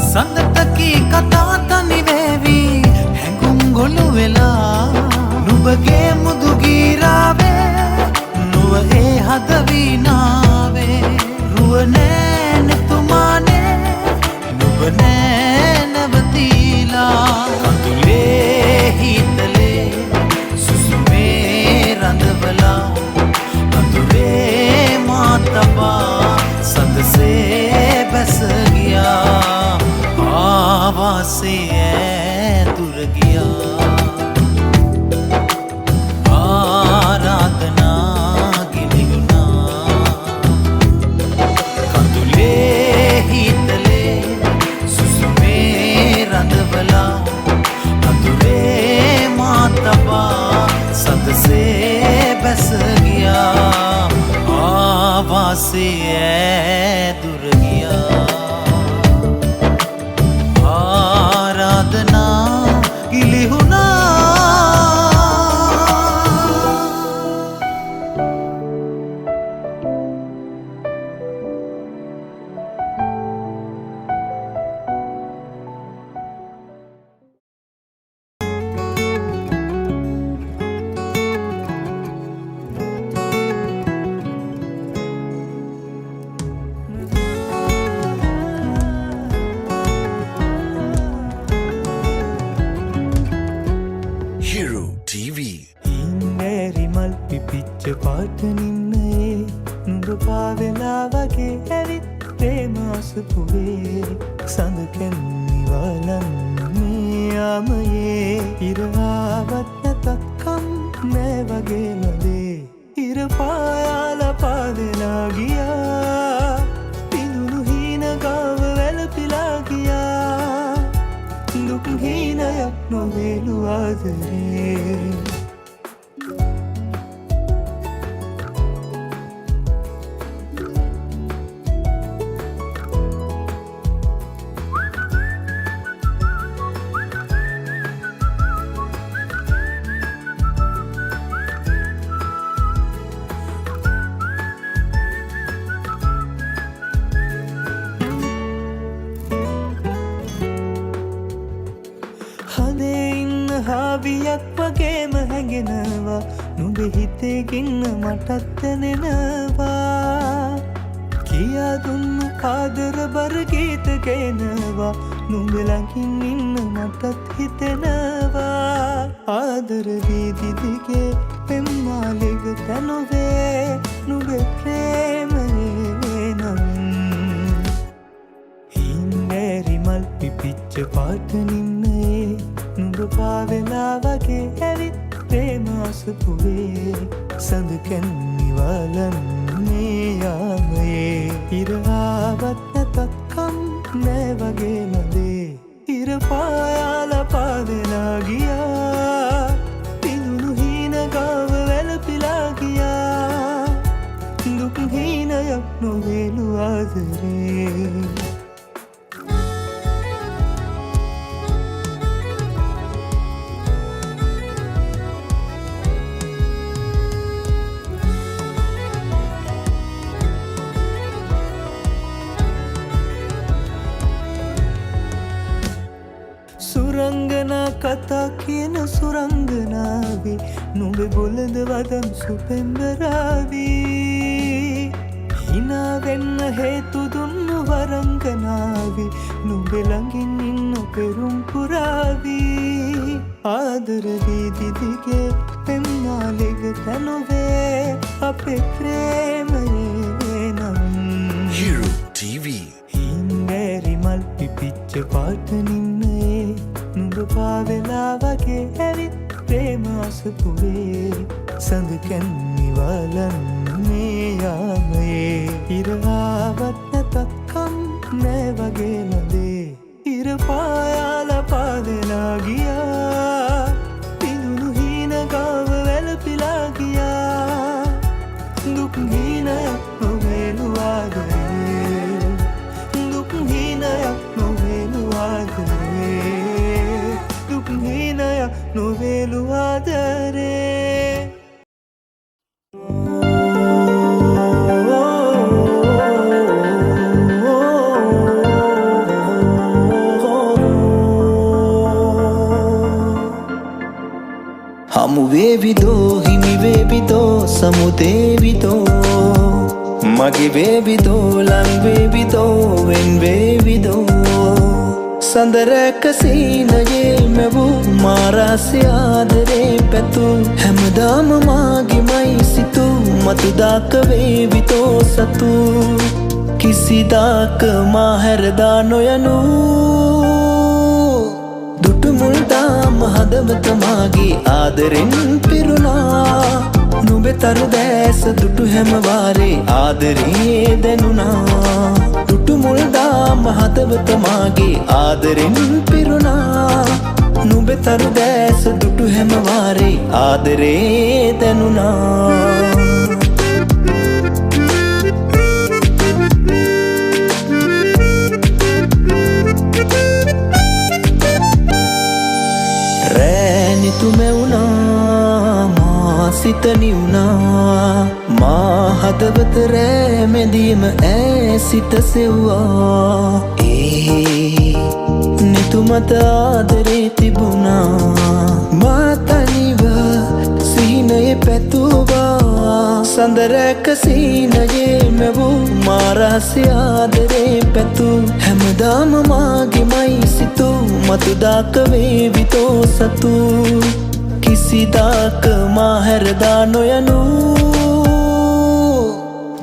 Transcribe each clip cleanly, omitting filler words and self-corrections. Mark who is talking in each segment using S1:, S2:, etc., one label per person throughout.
S1: සඳටකී කතා තනිවේ කොළු වෙලා නුඹගේ මුදු ගීරාවේ නුව ඒ හද වීනාවේ රුව නෑ නෙතුමානේ නුඹ නෑ නැවතිලා කඳුලේ හිතලේ සුසුමේ රඳවලා අඳුරේ මා තබා සඳසේ බැස ගියා ආවාසේ ඈදුර ගියා ආරාධනා ගිලිහුණා කඳුලේ හිතලේ සුසුමේ රඳවලා අඳුරේ මා තබා සඳසේ බැස ගියා ආවාසේ ඈදුර ගියා ආරාධනා ගිලිහුණා
S2: සුරංගනා කතා කියන සුරංගනාවේ නුඹේ බොළඳ වදන් සුපෙම්බරාවේ හිනා වෙන්න හේතු දුන්නු වරංගනාවේ නුඹේ ළඟින් ඉන්න පෙරුම් පුරාවේ ආදර වීදිදිගේ පෙම්මාලෙග තනොවේ අපේ ප්‍රේමයේ නම්
S3: Hero TV
S2: හින්දෑරි මල් පිපිච්ච පාට නින්නේ නුඹ පාවෙලා වගේ ඇවිත් ප්‍රේම අසපුවේ සඳ කැන්නිවලන්නේ යාමයේ ඉරාවත් නැතක්කම් නෑ වගේ නදේ ඉර පායාල පාදෙලා ගියා පිදුණු හීන ගාව වැළපිලා ගියා දුක් හීනයක් නොවේලුවාදේ දුක් හීනයක් නොවේලුවාදේ දුක් හීනයක් නොවේලුවාදරේ හමු වේවිදෝ හිමි වේවිදෝ සමුදේවිදෝ මගේ වේවිදෝ ලං වේවිදෝ වෙන් වේවිදෝ සඳරැක සීනයේ මැවූ මාරාසි ආදරේ පැතු හැමදාම මාගෙමයි සිතු මතුදාක වේවිතෝ සතු කිසිදාක මාහැරදා නොයනු දුටුමුල්දාම හදවත මාගේ ආදරෙන් පිරුණා නුඹතරු දැස දුටු හැමවාරේ ආදරේ දැනුණා දුටුමුල්දාම හදවත මාගේ ආදරෙන් පිරුණා නුඹතරු දැස දුටු හැමවාරේ ආදරේ දැනුණා තුමෙවුනා මා සිතනි වුණා මා හදවත රැමැදීම ඈ සිත සෙව්වා නිතුමත ආදරේ තිබුණා මා තනිව සිහිනයේ පැතුවා සඳරැක සීනයේ මැවූ මාරහසි ආදරේ පැතු හැමදාම මාගෙමයි සිතු මතුදාක වේවිතෝ සතු කිසිදාක මාහැරදා නොයනු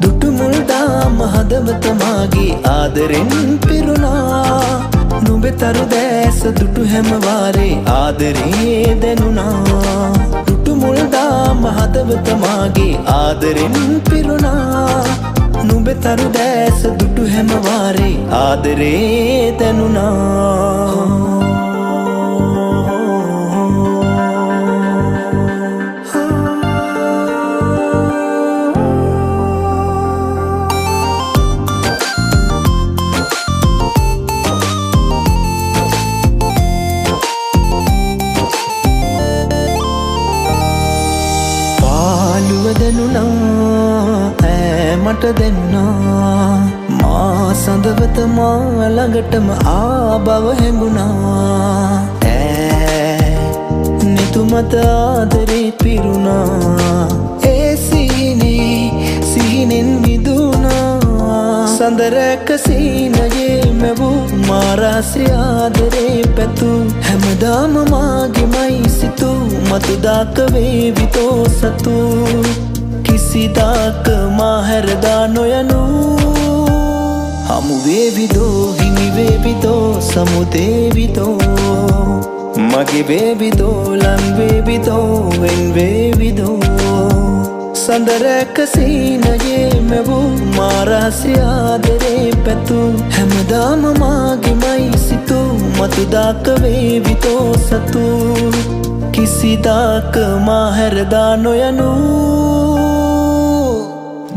S2: දුටුමුල්දාම හදවත මාගේ ආදරෙන් පිරුණා නුඹතරු දැස දුටු හැමවාරේ ආදරේ දැනුණා දුටුමුල්දාම හදවත මාගේ ආදරෙන් පිරුණා නුඹතරු දැස දුටු හැමවාරේ ආදරේ දැනුණා මට දැනුණා මා සඳවත මා ළඟටම ආබව හැඟුණා නිතුමත ආදරේ පිරුණා ඒ සිහිනෙන් මිදුණා සඳරැක සීනයේ මැවූ මාරාසි ආදරේ පැතු හැමදාම මාගෙමයි සිතු මතුදාක වේවිතෝ සතු කිසිදාක මාහැරදා නොයනු හමු වේවිදෝ හිමි වේවිදෝ සමුදේවිදෝ මගේ වේවිදෝ ලං වේවිදෝ වෙන් වේවිදෝ සඳරැක සීනයේ මැවූ මාරහසි ආදරේ පැතු හැමදාම මාගෙමයි සිතු මතුදාක වේවිතෝ සතු කිසිදාක මාහැරදා නොයනු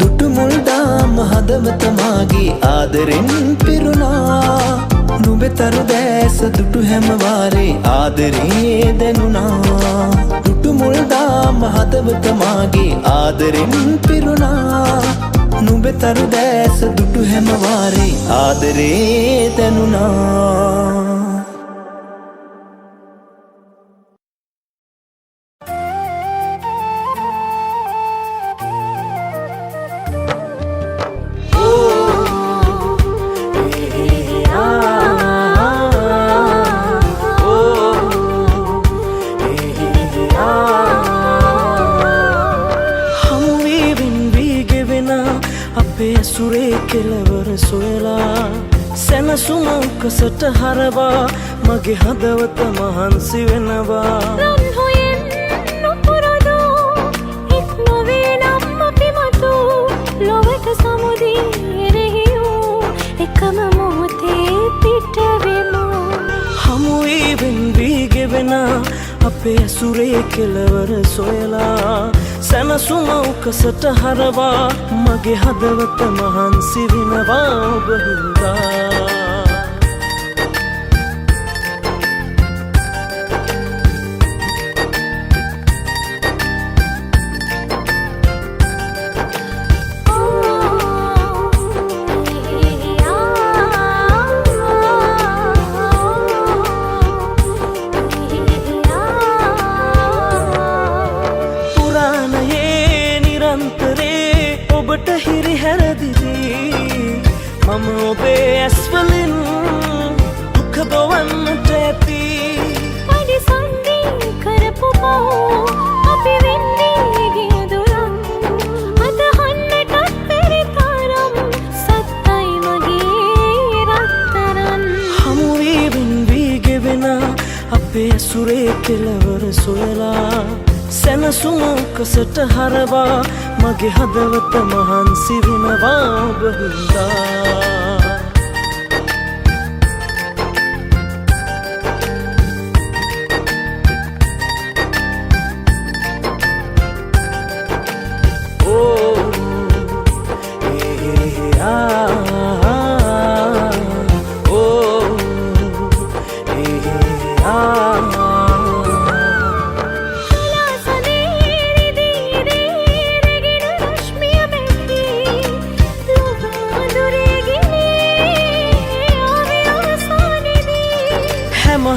S2: දුටුමුල්දාම හදවත මාගේ ආදරෙන් පිරුණා නුඹතරු දැස දුටු හැමවාරේ ආදරේ දැනුණා දුටුමුල්දාම හදවත මාගේ ආදරෙන් පිරුණා නුඹතරු දැස දුටු හැමවාරේ ආදරේ දැනුණා සෙනසුමකසට හරවා මගේ හදවත මහන්සි වෙනවා
S4: රන් හොයෙන් නොපුරදෝ එක් නොවේ නම් අපි මතු ලොවට සමුදීරෙහිවූ එකම මොහොතේ පිටවෙමු
S5: හමුවී වෙන්වී ගෙවෙන අපේ ඇසුරේ කෙලවර සොයලා සැනසුමකසට හරවා මගේ හදවත මහන්සි වෙනවා ඔබ හින්දා කරන්නට ඇති
S4: පරිසන්දි කරපු පව් අපි වෙන්නේ ගියදුරන් අදහන්නටත් බැරි තරම් සත්තයි මගේ රත්තරන්
S5: හමු වී වෙන්වී ගෙවෙන අපේ ඇසුරේ කෙලවර සොයලා සැනසුම උකසට හරවා මගේ හදවත මහන්සි වෙනවා ඔබ හින්දා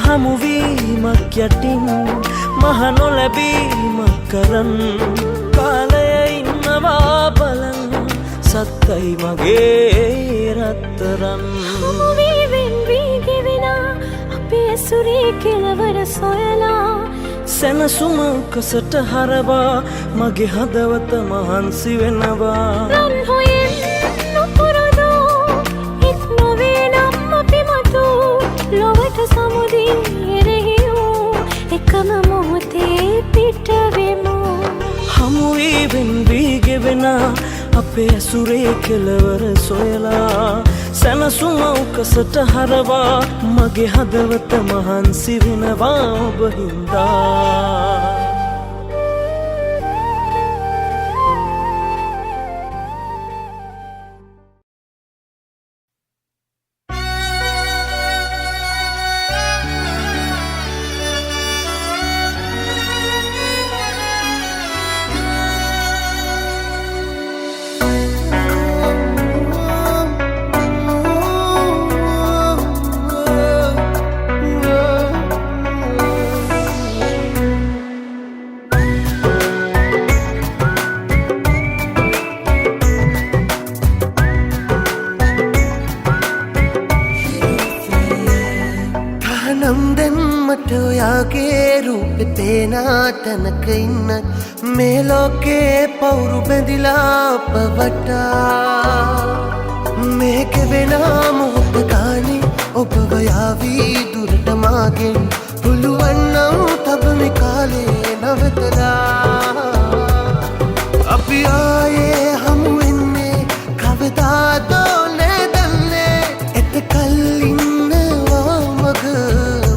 S5: හමුවීමක් යටින් මහ නොලැබීමක් කරන් කාලය ඉන්නවා බලන් සත්තයි මගේ රත්තරන්
S4: හමුවී වෙන්වී ගෙවෙන අපේ ඇසුරේ කෙලවර සොයලා
S5: සැනසුම උකසට හරවා මගේ හදවත මහන්සි වෙනවා
S4: රන් හොයෙන් නොපුරුදු එක් නොවේ නම් අපි මතු ලොවට සමුදින් එරෙහිවූ එකම මොහොතේ පිටවෙමු
S5: හමුවී වෙන්වී ගෙවෙන අපේ ඇසුරේ කෙලවර සොයලා සැනසුම උකසට හරවා මගේ හදවත මහන්සි වෙනවා ඔබ හින්දා
S2: මට ඔයාගේ රූපෙ පේනා තැනක ඉන්න මේ ලෝකේ පවුරු බැඳිලා අප වටා මේ කෙවෙන මොහොත ගානේ ඔබව යාවී දුරට මාගෙන් පුළුවන් නම් තබමි කාලේ නවතලා අපි ආයේ හමු වෙන්නේ කවදාද නැදන්නේ එතකල් ඉන්නවා මග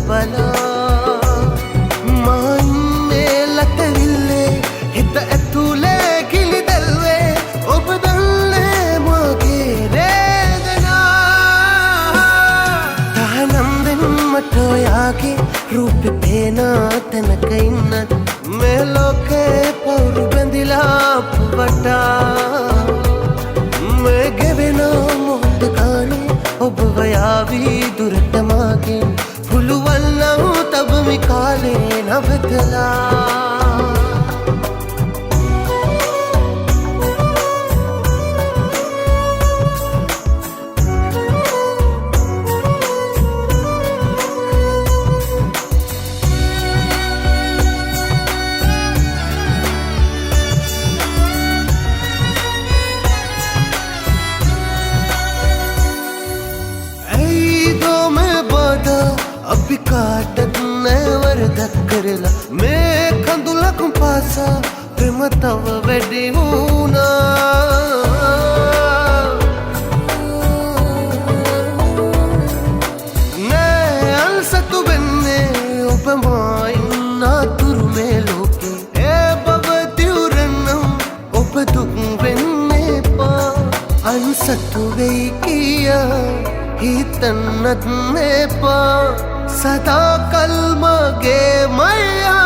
S2: බලා රූපෙ පේනා තැනක ඉන්නත් මේ ලෝකේ පවුරු බැඳිලා අප වටා මේ ගෙවෙන මොහොත ගානේ ඔබව යාවී දුරට මාගෙන් පුළුවන් නම් තබමි කාලේ නවතලා අපි කාටත් නැවරදක් කරලා මේ කඳුලකුම් පාසා ප්‍රේම තව වැඩි වුණා නෑ අල්සතු වෙන්නේ ඔබ මායින් අතුරු මේ ලෝකේ ඒ බව දිවුරනම් ඔබ දුක් වෙන්නේ එපා අන්සතු වෙයි කියා හිතන්නත් එපා सदा कल मगे मैया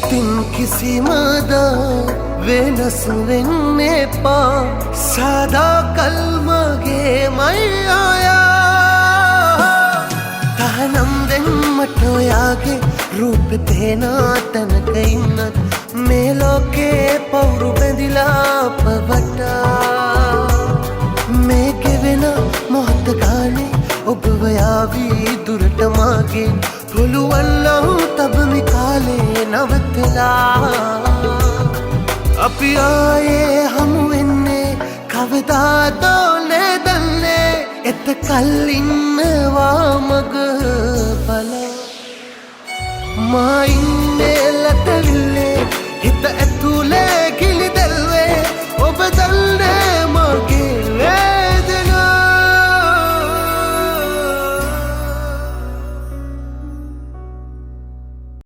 S2: ඉතින් කිසිමද වෙනස් වෙන්න එපා සදා කල්මගේ මයි ආයා තහනම් දෙන්නට ඔයාගේ රූප තේනා තැනක ඉන්නත් මේ ලෝකේ පවුරු බැඳිලා පවටා මේ කෙවෙන මොහොත ගානේ ඔබව යාවී දුරට මාගේ පුළුවන් නම් තබමි කාලේ නවතලා අපි ආයේ හමු වෙන්නේ කවදාද නැදන්නේ එතකල් ඉන්නවා මග බලා මා ඉන්නේ ලතවිල්ලේ හිත ඇතුලේ